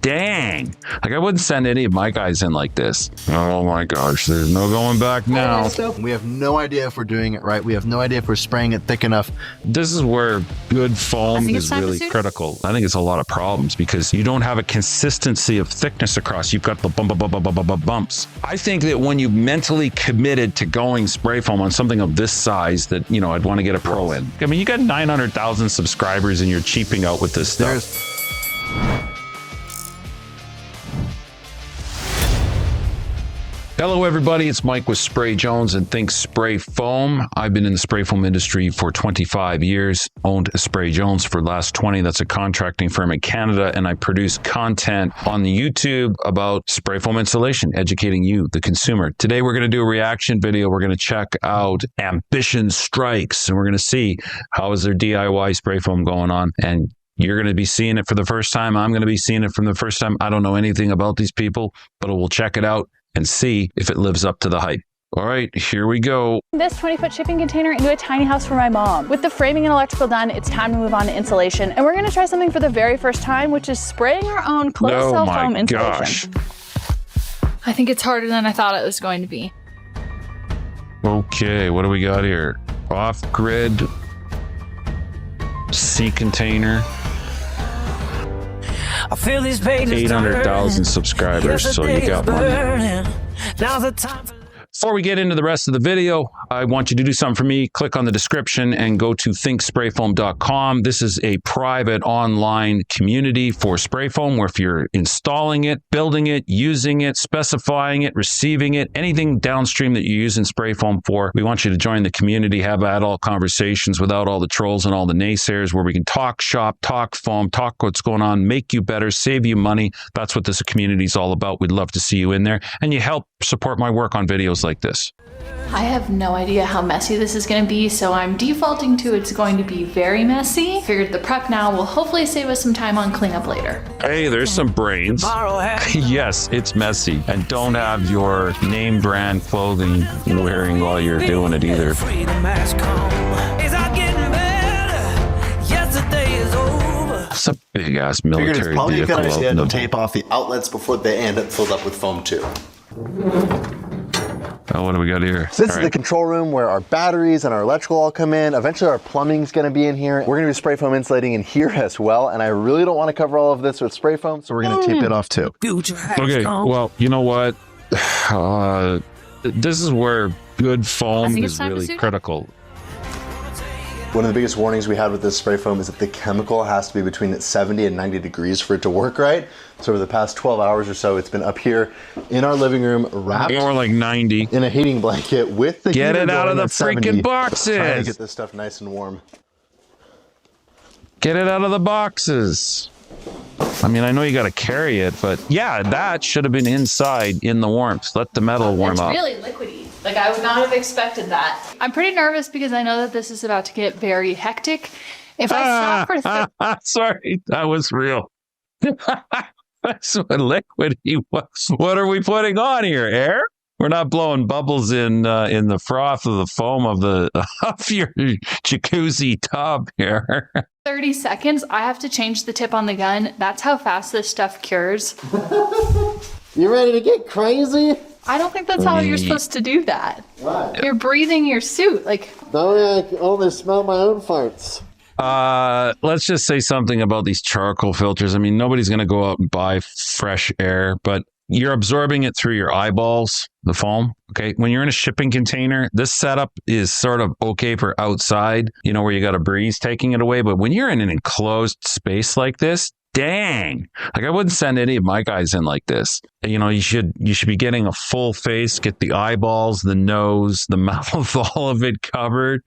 Dang. Like, I wouldn't send any of my guys in like this. Oh my gosh, there's no going back now. We have no idea if we're doing it right. We have no idea if we're spraying it thick enough. This is where good foam is really critical. I think it's a lot of problems because you don't have a consistency of thickness across. You've got the bumps. I think that when you mentally committed to going spray foam on something of this size that, you know, I'd want to get a pro in. I mean, you got 900,000 subscribers and you're cheaping out with this stuff. Hello everybody, it's Mike with Spray Jones and Think Spray Foam. I've been in the spray foam industry for 25 years, owned Spray Jones for the last 20. That's a contracting firm in Canada, and I produce content on the YouTube about spray foam installation, educating you, the consumer. Today we're going to do a reaction video. We're going to check out Ambition Strikes, and we're going to see how is their DIY spray foam going on. And you're going to be seeing it for the first time. I'm going to be seeing it from the first time. I don't know anything about these people, but we'll check it out and see if it lives up to the hype. All right, here we go. This 20-foot shipping container into a tiny house for my mom. With the framing and electrical done, it's time to move on to insulation. And we're gonna try something for the very first time, which is spraying our own closed cell foam insulation. I think it's harder than I thought it was going to be. Okay, what do we got here? Off-grid sea container. 800,000 subscribers, so you got money. Before we get into the rest of the video, I want you to do something for me. Click on the description and go to thinksprayfoam.com. This is a private online community for spray foam where if you're installing it, building it, using it, specifying it, receiving it, anything downstream that you use in spray foam for, we want you to join the community, have adult conversations without all the trolls and all the naysayers, where we can talk shop, talk foam, talk what's going on, make you better, save you money. That's what this community is all about. We'd love to see you in there, and you help support my work on videos like this. I have no idea how messy this is going to be, so I'm defaulting to it's going to be very messy. Figured the prep now will hopefully save us some time on cleanup later. Hey, there's some brains. Yes, it's messy. And don't have your name brand clothing wearing while you're doing it either. That's a big ass military probably vehicle. Figured it's probably to tape off the outlets before they end up filled up with foam too. Oh, what do we got here? So this is the control room where our batteries and our electrical all come in. Eventually our plumbing's gonna be in here. We're gonna be spray foam insulating in here as well. And I really don't wanna cover all of this with spray foam, so we're gonna tape it off too. Okay, well, you know what? This is where good foam is really critical. One of the biggest warnings we had with this spray foam is that the chemical has to be between 70 and 90 degrees for it to work right. So over the past 12 hours or so, it's been up here in our living room, wrapped more like 90 in a heating blanket with the Get heater it out of the going at freaking 70, boxes. trying to get this stuff nice and warm. Get it out of the boxes. I mean, I know you got to carry it, but yeah, that should have been inside in the warmth. Let the metal warm up. It's really liquidy. Like, I would not have expected that. I'm pretty nervous because I know that this is about to get very hectic. If I stop for sorry, that was real. That's what liquidy was. What are we putting on here? Air? We're not blowing bubbles in the froth of the foam of your jacuzzi tub here. 30 seconds, I have to change the tip on the gun. That's how fast this stuff cures. You ready to get crazy? I don't think that's how you're supposed to do that. Why? You're breathing your suit. Like, No, I can only smell my own farts. Let's just say something about these charcoal filters. I mean, nobody's going to go out and buy fresh air, but you're absorbing it through your eyeballs, the foam. Okay. When you're in a shipping container, this setup is sort of okay for outside, you know, where you got a breeze taking it away. But when you're in an enclosed space like this, dang, like I wouldn't send any of my guys in like this. You know, you should be getting a full face, get the eyeballs, the nose, the mouth, all of it covered,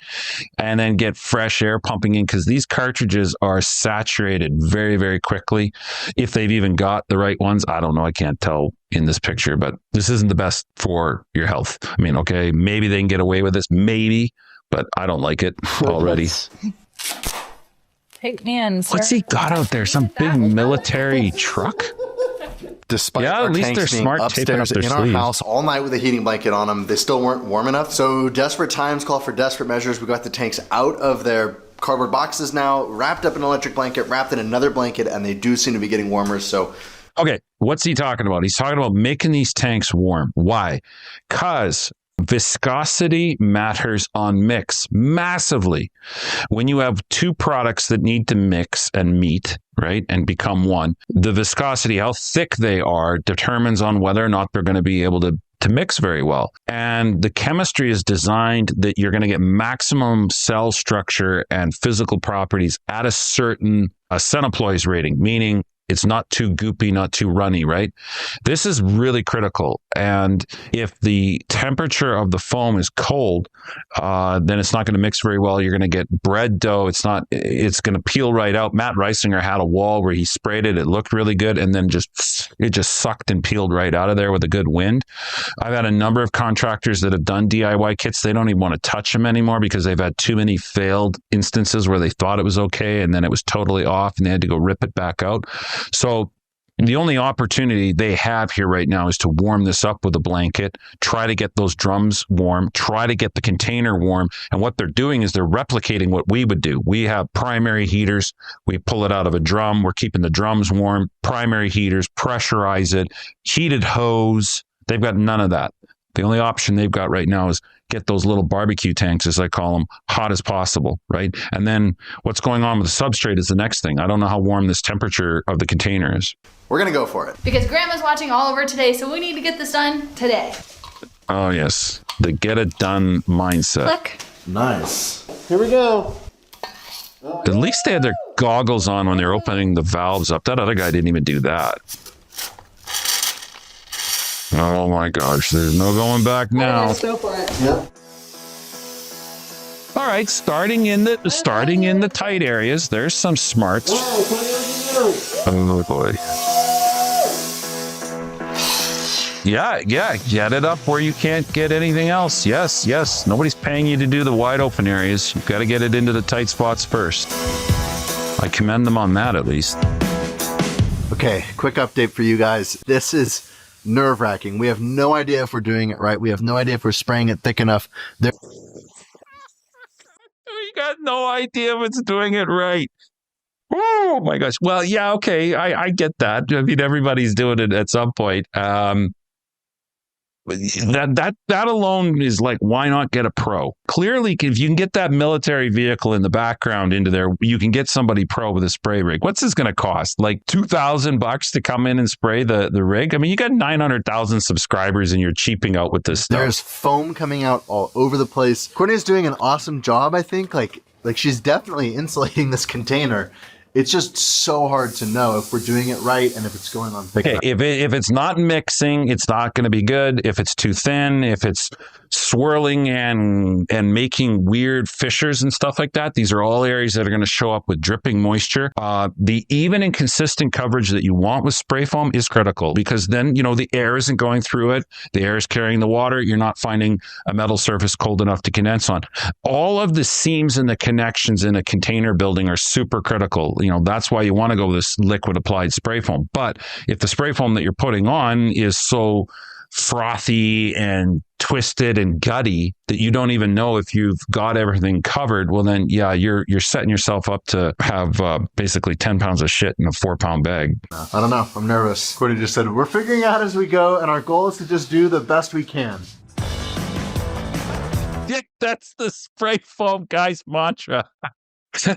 and then get fresh air pumping in, because these cartridges are saturated very, very quickly. If they've even got the right ones, I don't know. I can't tell in this picture, but this isn't the best for your health. I mean, okay, maybe they can get away with this, maybe, but I don't like it already. Take me in, sir. What's he got out there? Some big military truck? Despite at our least tanks they're being smart taping up upstairs their in our sleeves. house all night with a heating blanket on them, they still weren't warm enough. So desperate times call for desperate measures. We got the tanks out of their cardboard boxes now, wrapped up in an electric blanket, wrapped in another blanket, and they do seem to be getting warmer. So Okay, what's he talking about? He's talking about making these tanks warm. Why? Because viscosity matters on mix massively. When you have two products that need to mix and meet, right, and become one, the viscosity, how thick they are, determines on whether or not they're going to be able to mix very well. And the chemistry is designed that you're going to get maximum cell structure and physical properties at a certain centiploid rating, meaning it's not too goopy, not too runny, right? This is really critical. And if the temperature of the foam is cold, then it's not going to mix very well. You're going to get bread dough. It's going to peel right out. Matt Reisinger had a wall where he sprayed it. It looked really good. And then it just sucked and peeled right out of there with a good wind. I've had a number of contractors that have done DIY kits. They don't even want to touch them anymore because they've had too many failed instances where they thought it was okay and then it was totally off and they had to go rip it back out. So the only opportunity they have here right now is to warm this up with a blanket, try to get those drums warm, try to get the container warm. And what they're doing is they're replicating what we would do. We have primary heaters. We pull it out of a drum. We're keeping the drums warm. Primary heaters, pressurize it, heated hose. They've got none of that. The only option they've got right now is get those little barbecue tanks, as I call them, hot as possible, right? And then what's going on with the substrate is the next thing. I don't know how warm this temperature of the container is. We're going to go for it. Because Grandma's watching all over today, so we need to get this done today. Oh, yes. The get it done mindset. Click. Nice. Here we go. At least they had their goggles on when they were opening the valves up. That other guy didn't even do that. Oh my gosh, there's no going back now. Let's go for it. Yep. All right, starting in the tight areas, there's some smarts. Oh boy. Yeah, get it up where you can't get anything else. Yes. Nobody's paying you to do the wide open areas. You've got to get it into the tight spots first. I commend them on that at least. Okay, quick update for you guys. This is nerve-wracking. We have no idea if we're doing it right. We have no idea if we're spraying it thick enough. We got no idea if it's doing it right. Oh my gosh. Well, yeah, okay. I get that. I mean, everybody's doing it at some point. That alone is like, why not get a pro? Clearly, if you can get that military vehicle in the background into there, you can get somebody pro with a spray rig. What's this going to cost? Like $2,000 to come in and spray the rig? I mean, you got 900,000 subscribers and you're cheaping out with this stuff. There's foam coming out all over the place. Courtney's doing an awesome job, I think. Like she's definitely insulating this container. It's just so hard to know if we're doing it right and if it's going on thick. Okay, if it's not mixing, it's not going to be good. If it's too thin, if it's swirling and making weird fissures and stuff like that, these are all areas that are going to show up with dripping moisture. The even and consistent coverage that you want with spray foam is critical because then, the air isn't going through it. The air is carrying the water. You're not finding a metal surface cold enough to condense on. All of the seams and the connections in a container building are super critical. That's why you want to go with this liquid applied spray foam. But if the spray foam that you're putting on is so frothy and twisted and gutty that you don't even know if you've got everything covered, well then, yeah, you're setting yourself up to have basically 10 pounds of shit in a 4-pound bag. I don't know. I'm nervous. Courtney just said, we're figuring out as we go, and our goal is to just do the best we can. Yeah, that's the spray foam guy's mantra.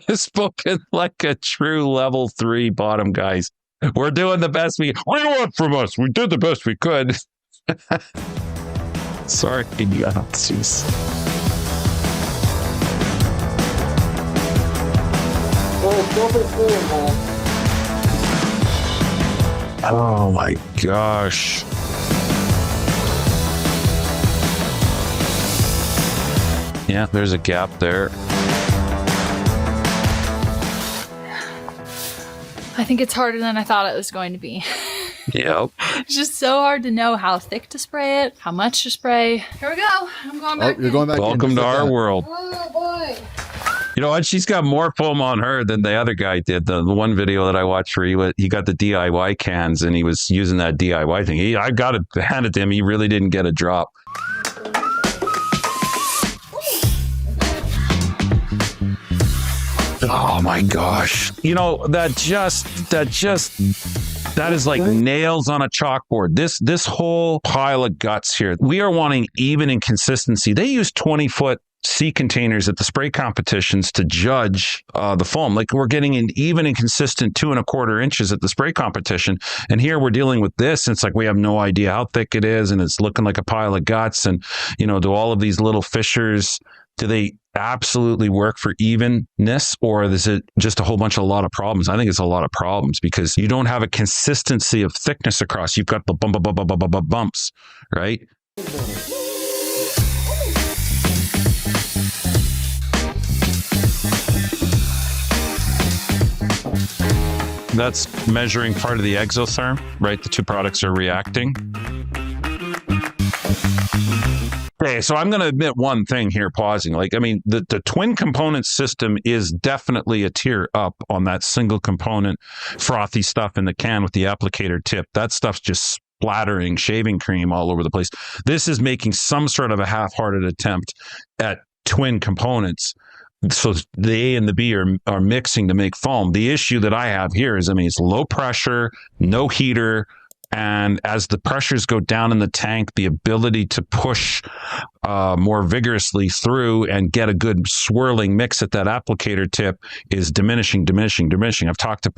Spoken like a true level 3 bottom guys. We're doing the best we... What do you want from us? We did the best we could. Sorry, Nazis. Oh my gosh. Yeah, there's a gap there. I think it's harder than I thought it was going to be. Yep. It's just so hard to know how thick to spray it, how much to spray. Here we go. I'm going back. You're going back. Welcome to our world. Oh boy. You know what? She's got more foam on her than the other guy did. The one video that I watched where he got the DIY cans and he was using that DIY thing. I got to hand it to him. He really didn't get a drop. Oh my gosh. That just That is like nails on a chalkboard. This whole pile of guts here. We are wanting even and consistency. They use 20-foot sea containers at the spray competitions to judge the foam. Like we're getting an even and consistent 2¼ inches at the spray competition. And here we're dealing with this. And it's like we have no idea how thick it is. And it's looking like a pile of guts. And, you know, do all of these little fissures, do they absolutely work for evenness, or is it just a lot of problems? I think it's a lot of problems because you don't have a consistency of thickness across. You've got the bumps, right? That's measuring part of the exotherm, right? The two products are reacting. Okay, so I'm going to admit one thing here, pausing. Like, I mean, the twin component system is definitely a tier up on that single component frothy stuff in the can with the applicator tip. That stuff's just splattering shaving cream all over the place. This is making some sort of a half-hearted attempt at twin components. So the A and the B are mixing to make foam. The issue that I have here is, I mean, it's low pressure, no heater, and as the pressures go down in the tank, the ability to push more vigorously through and get a good swirling mix at that applicator tip is diminishing. I've talked to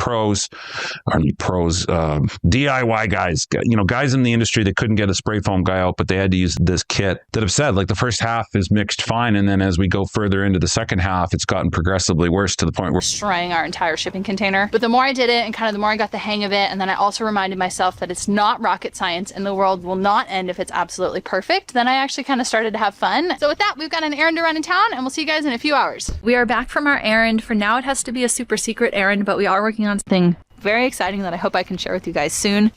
DIY guys, you know, guys in the industry that couldn't get a spray foam guy out, but they had to use this kit, that have said like the first half is mixed fine. And then as we go further into the second half, it's gotten progressively worse to the point where destroying our entire shipping container. But the more I did it and kind of the more I got the hang of it, and then I also reminded myself that it's not rocket science and the world will not end if it's absolutely perfect, then I actually kind of started to have fun. So with that, we've got an errand to run in town and we'll see you guys in a few hours. We are back from our errand. For now, it has to be a super secret errand, but we are working on something very exciting that I hope I can share with you guys soon.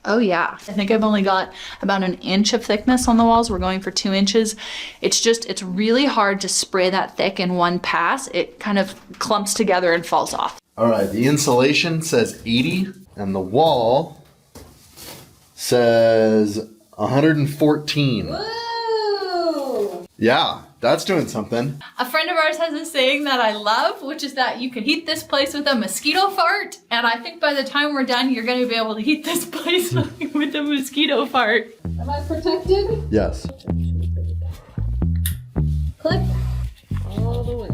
Oh yeah. I think I've only got about 1 inch of thickness on the walls. We're going for 2 inches. It's really hard to spray that thick in one pass. It kind of clumps together and falls off. All right, the insulation says 80 and the wall says 114. Woo! Yeah, that's doing something. A friend of ours has a saying that I love, which is that you can heat this place with a mosquito fart. And I think by the time we're done, you're going to be able to heat this place with a mosquito fart. Am I protected? Yes. Click. All the way.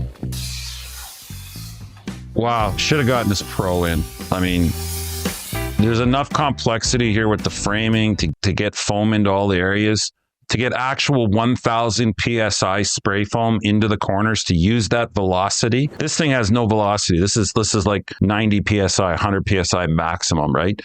wow, should have gotten this pro in. I mean, there's enough complexity here with the framing to get foam into all the areas, to get actual 1000 PSI spray foam into the corners, to use that velocity. This thing has no velocity. This is like 90 PSI, 100 PSI maximum, right?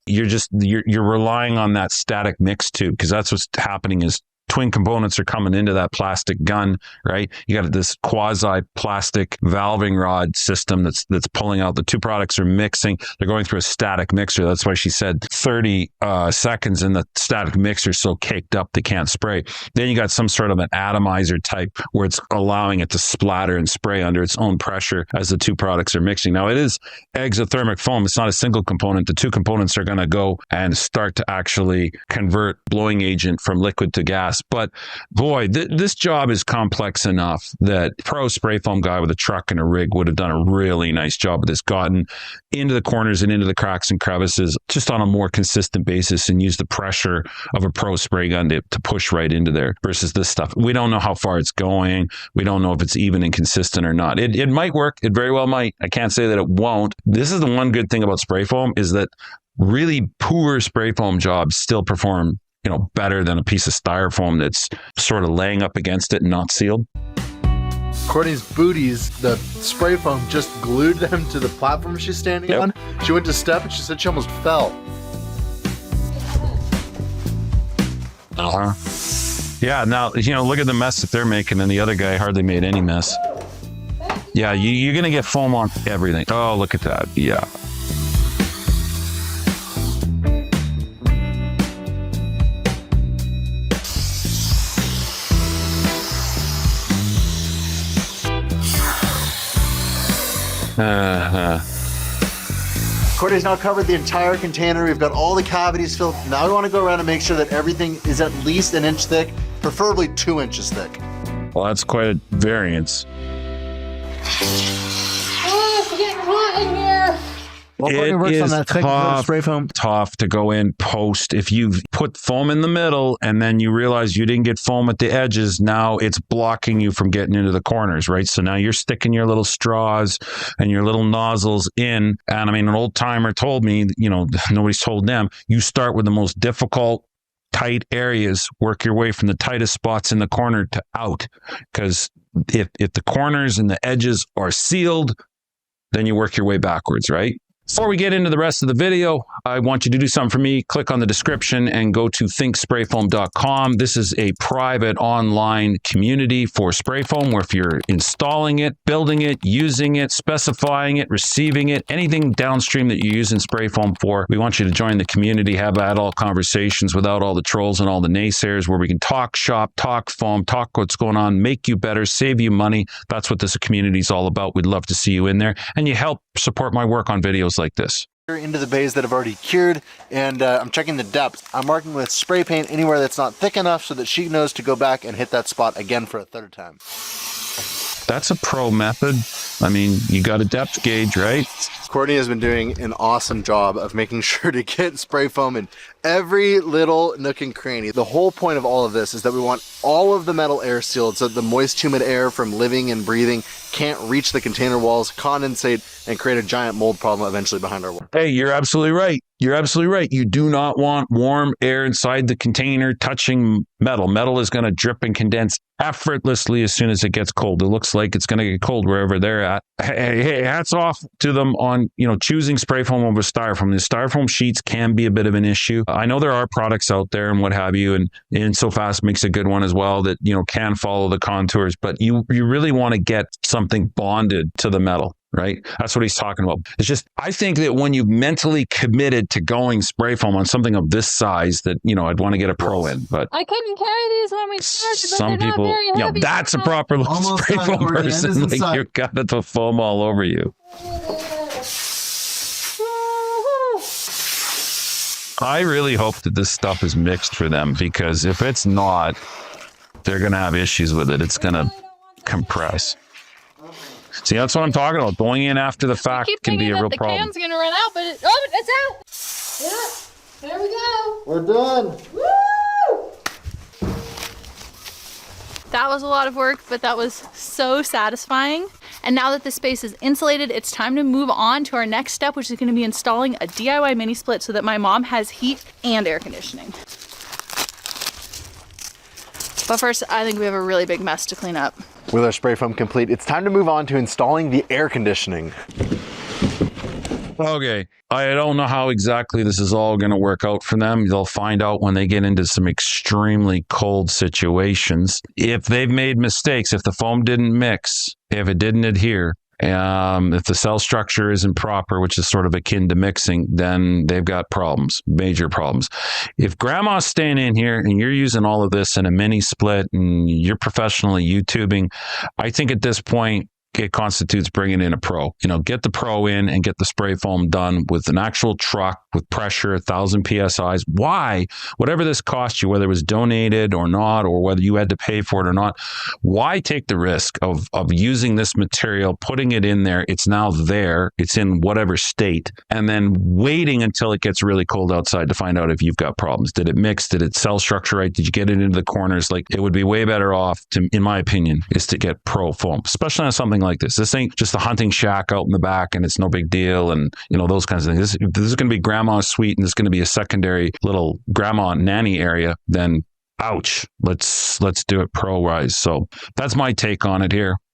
You're relying on that static mix tube, because that's what's happening is twin components are coming into that plastic gun, right? You got this quasi-plastic valving rod system that's pulling out. The two products are mixing. They're going through a static mixer. That's why she said 30 seconds, and the static mixer is so caked up they can't spray. Then you got some sort of an atomizer type where it's allowing it to splatter and spray under its own pressure as the two products are mixing. Now, it is exothermic foam. It's not a single component. The two components are going to go and start to actually convert blowing agent from liquid to gas. But boy, this job is complex enough that pro spray foam guy with a truck and a rig would have done a really nice job of this, gotten into the corners and into the cracks and crevices just on a more consistent basis and use the pressure of a pro spray gun to push right into there, versus this stuff. We don't know how far it's going. We don't know if it's even and consistent or not. It might work. It very well might. I can't say that it won't. This is the one good thing about spray foam, is that really poor spray foam jobs still perform better than a piece of styrofoam that's sort of laying up against it and not sealed. Courtney's booties, the spray foam just glued them to the platform she's standing on. She went to step and she said she almost fell. Yeah, now, look at the mess that they're making, and the other guy hardly made any mess. Yeah, you're going to get foam on everything. Oh, look at that. Yeah. Courtney's now covered the entire container. We've got all the cavities filled. Now we want to go around and make sure that everything is at least an inch thick, preferably 2 inches thick. Well, that's quite a variance. Oh, it's getting hot in here. Well, Courtney works on that thick spray foam. Tough to go in post. If you've put foam in the middle and then you realize you didn't get foam at the edges, now it's blocking you from getting into the corners, right? So now you're sticking your little straws and your little nozzles in. And I mean, an old timer told me, nobody's told them, you start with the most difficult, tight areas, work your way from the tightest spots in the corner to out. Because if the corners and the edges are sealed, then you work your way backwards, right? Before we get into the rest of the video, I want you to do something for me. Click on the description and go to thinksprayfoam.com. This is a private online community for spray foam where if you're installing it, building it, using it, specifying it, receiving it, anything downstream that you're using spray foam for, we want you to join the community, have adult conversations without all the trolls and all the naysayers, where we can talk shop, talk foam, talk what's going on, make you better, save you money. That's what this community is all about. We'd love to see you in there. And you help support my work on videos like this. Into the bays that have already cured, and I'm checking the depth. I'm marking with spray paint anywhere that's not thick enough so that she knows to go back and hit that spot again for a third time. That's a pro method. I mean, you got a depth gauge, right? Courtney has been doing an awesome job of making sure to get spray foam in every little nook and cranny. The whole point of all of this is that we want all of the metal air sealed so that the moist, humid air from living and breathing can't reach the container walls, condensate, and create a giant mold problem eventually behind our wall. Hey, you're absolutely right. You're absolutely right. You do not want warm air inside the container touching metal. Metal is going to drip and condense effortlessly as soon as it gets cold. It looks like it's going to get cold wherever they're at. Hey, hats off to them on, choosing spray foam over styrofoam. The styrofoam sheets can be a bit of an issue. I know there are products out there and what have you, and SoFast makes a good one as well that, can follow the contours, but you really want to get something bonded to the metal. Right? That's what he's talking about. It's just, I think that when you've mentally committed to going spray foam on something of this size that, I'd want to get a pro in, but I couldn't carry these when we started, but some they're people, not very heavy. That's a proper little spray foam person. Like you've got the foam all over you. I really hope that this stuff is mixed for them, because if it's not, they're going to have issues with it. It's going to compress. See, that's what I'm talking about. Going in after the fact can be a real problem. The can's gonna run out, but it's out. Yeah, there we go. We're done. Woo! That was a lot of work, but that was so satisfying. And now that the space is insulated, it's time to move on to our next step, which is going to be installing a DIY mini split so that my mom has heat and air conditioning. But first, I think we have a really big mess to clean up. With our spray foam complete, it's time to move on to installing the air conditioning. Okay, I don't know how exactly this is all going to work out for them. They'll find out when they get into some extremely cold situations. If they've made mistakes, if the foam didn't mix, if it didn't adhere, if the cell structure isn't proper, which is sort of akin to mixing, then they've got problems, major problems. If grandma's staying in here and you're using all of this in a mini split and you're professionally YouTubing, I think at this point, it constitutes bringing in a pro. Get the pro in and get the spray foam done with an actual truck with pressure, 1,000 PSIs. Why? Whatever this cost you, whether it was donated or not, or whether you had to pay for it or not, why take the risk of using this material, putting it in there? It's now there. It's in whatever state. And then waiting until it gets really cold outside to find out if you've got problems. Did it mix? Did it cell structure right? Did you get it into the corners? Like, it would be way better off, in my opinion, is to get pro foam, especially on something like this. This ain't just a hunting shack out in the back and it's no big deal and those kinds of things. This is going to be grandma's suite and this is going to be a secondary little grandma nanny area, then ouch, let's do it pro wise. So that's my take on it here.